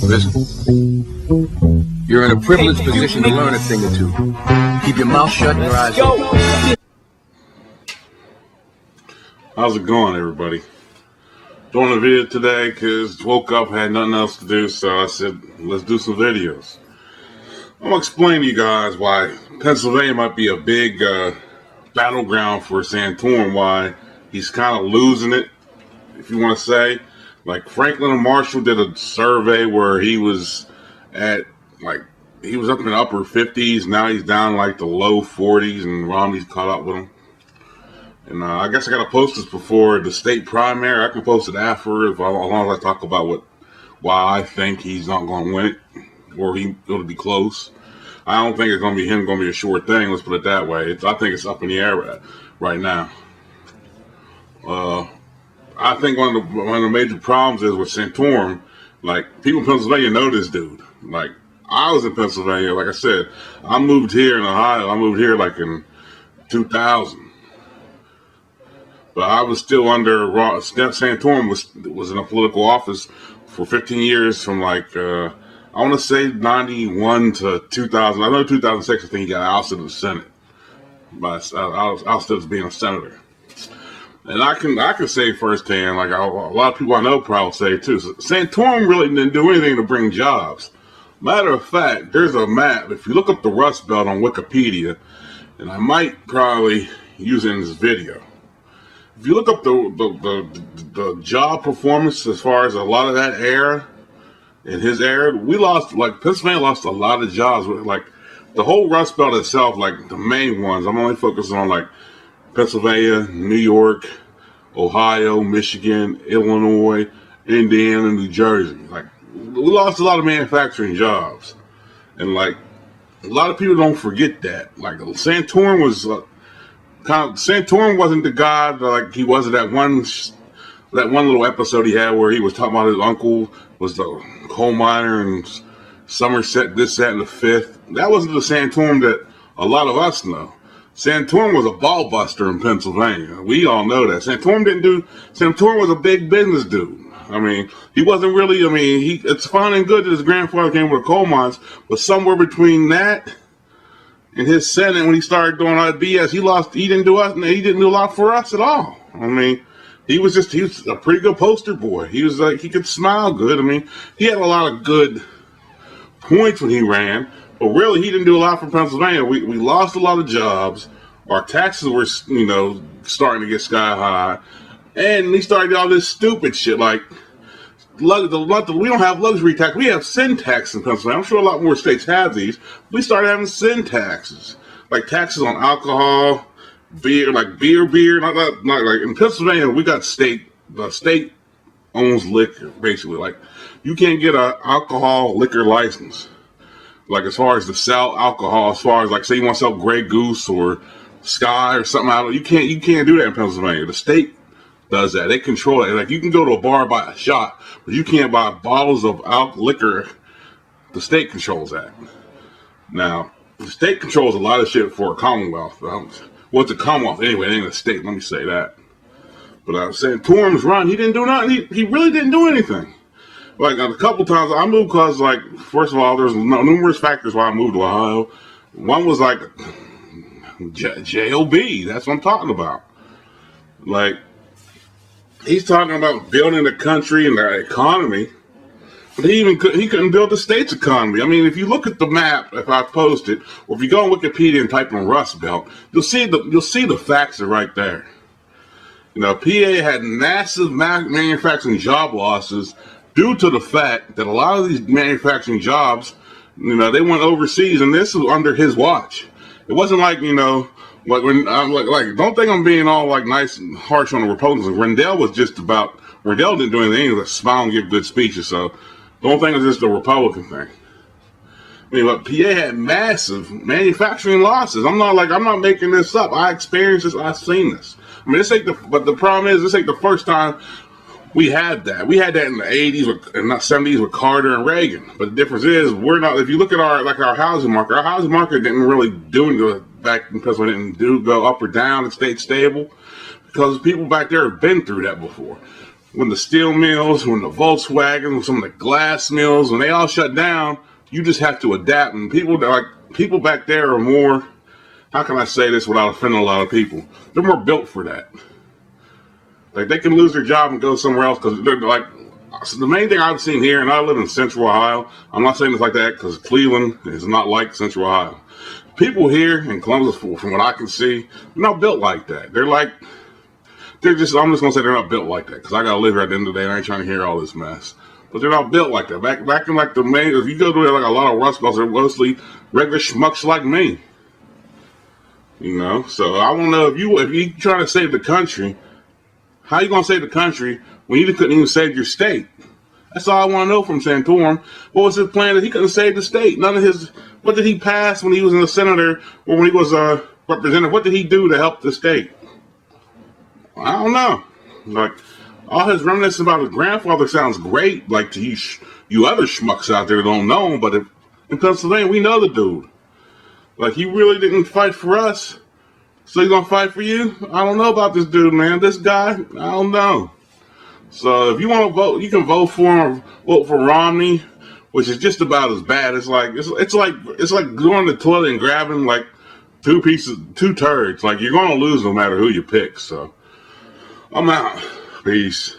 Listen, you're in a privileged position to learn a thing or two. Keep your mouth shut and your eyes open. How's it going, everybody? Doing a video today because woke up, had nothing else to do, so I said, let's do some videos. I'm going to explain to you guys why Pennsylvania might be a big battleground for Santorum, why he's kind of losing it, if you want to say. Like, Franklin and Marshall did a survey where he was at, like, he was up in the upper 50s, now he's down like the low 40s, and Romney's caught up with him. And I guess I got to post this before the state primary. I can post it after, as long as I talk about why I think he's not going to win it, or it'll be close. I don't think it's going to be him, going to be a short thing. Let's put it that way. I think it's up in the air right now. I think one of the major problems is with Santorum. Like, people in Pennsylvania know this dude. Like, I was in Pennsylvania. Like I said, I moved here in Ohio. I moved here like in 2000. But I was still under Santorum was in a political office for 15 years from like I want to say 91 to 2000. I know 2006. I think he got ousted of the Senate. But I was ousted as being a senator. And I can say firsthand, like a lot of people I know probably say too, Santorum really didn't do anything to bring jobs. Matter of fact, there's a map. If you look up the Rust Belt on Wikipedia, and I might probably use it in this video. If you look up the job performance as far as a lot of that era, in his era, we lost, like Pennsylvania lost a lot of jobs. Like the whole Rust Belt itself, like the main ones, I'm only focusing on like Pennsylvania, New York, Ohio, Michigan, Illinois, Indiana, New Jersey. Like, we lost a lot of manufacturing jobs. And, like, a lot of people don't forget that. Like, Santorum was Santorum wasn't the guy that, like, he was that one little episode he had where he was talking about his uncle was the coal miner in Somerset, this, that, and the fifth. That wasn't the Santorum that a lot of us know. Santorum was a ball buster in Pennsylvania. We all know that. Santorum was a big business dude. I mean, he wasn't really, it's fine and good that his grandfather came with coal mines, but somewhere between that and his Senate, when he started doing all that BS, he didn't do a lot for us at all. I mean, he was a pretty good poster boy. He was like, he could smile good. I mean, he had a lot of good points when he ran. But really, he didn't do a lot for Pennsylvania. We lost a lot of jobs. Our taxes were, starting to get sky high. And he started all this stupid shit like, we don't have luxury tax. We have sin tax in Pennsylvania. I'm sure a lot more states have these. We started having sin taxes. Like taxes on alcohol, beer, like beer. Not like in Pennsylvania, we got the state owns liquor, basically. Like, you can't get an alcohol liquor license. Like, as far as to sell alcohol, as far as like, say you want to sell Grey Goose or Sky or something out, you can't do that in Pennsylvania. The state does that. They control it. Like, you can go to a bar, buy a shot, but you can't buy bottles of liquor. The state controls that. Now, the state controls a lot of shit for a Commonwealth. Well, it's a Commonwealth anyway. It ain't a state. Let me say that. But I was saying, Torum's run, he didn't do nothing. He really didn't do anything. Like, a couple times I moved because, like, first of all, there's numerous factors why I moved to Ohio. One was, like, J.O.B. That's what I'm talking about. Like, he's talking about building the country and the economy. But he couldn't build the state's economy. I mean, if you look at the map, if I post it, or if you go on Wikipedia and type in Rust Belt, you'll see the facts are right there. PA had massive manufacturing job losses due to the fact that a lot of these manufacturing jobs, they went overseas, and this was under his watch. It wasn't like, don't think I'm being all like nice and harsh on the Republicans. Rendell didn't do anything. He was smile and give good speeches. So don't think it's just a Republican thing. But PA had massive manufacturing losses. I'm not making this up. I experienced this. I've seen this. But the problem is, this ain't the first time we had that. We had that in the 80s and not 70s with Carter and Reagan. But the difference is, if you look at our housing market didn't really back in Pennsylvania, didn't go up or down. It stayed stable because people back there have been through that before. when the steel mills, when the Volkswagen, when some of the glass mills, when they all shut down, you just have to adapt. And people back there are more, how can I say this without offending a lot of people? They're more built for that. Like, they can lose their job and go somewhere else because they're like, so the main thing I've seen here, and I live in Central Ohio, I'm not saying it's like that because Cleveland is not like Central Ohio. People here in Columbus, from what I can see, they're not built like that. I'm just going to say they're not built like that because I got to live here at the end of the day and I ain't trying to hear all this mess. But they're not built like that. Back in like the main, if you go to like a lot of Rust Belts, they're mostly regular schmucks like me. You know, so I don't know if you trying to save the country, how you going to save the country when you couldn't even save your state? That's all I want to know from Santorum. What was his plan that he couldn't save the state? What did he pass when he was in the senator or when he was a representative? What did he do to help the state? I don't know. Like, all his reminiscence about his grandfather sounds great, like to you other schmucks out there that don't know him, but in Pennsylvania, we know the dude. Like, he really didn't fight for us, so he's gonna fight for you? I don't know about this dude, man. This guy, I don't know. So if you want to vote, you can vote for him or vote for Romney, which is just about as bad. It's like going to the toilet and grabbing like two turds. Like, you're gonna lose no matter who you pick. So I'm out. Peace.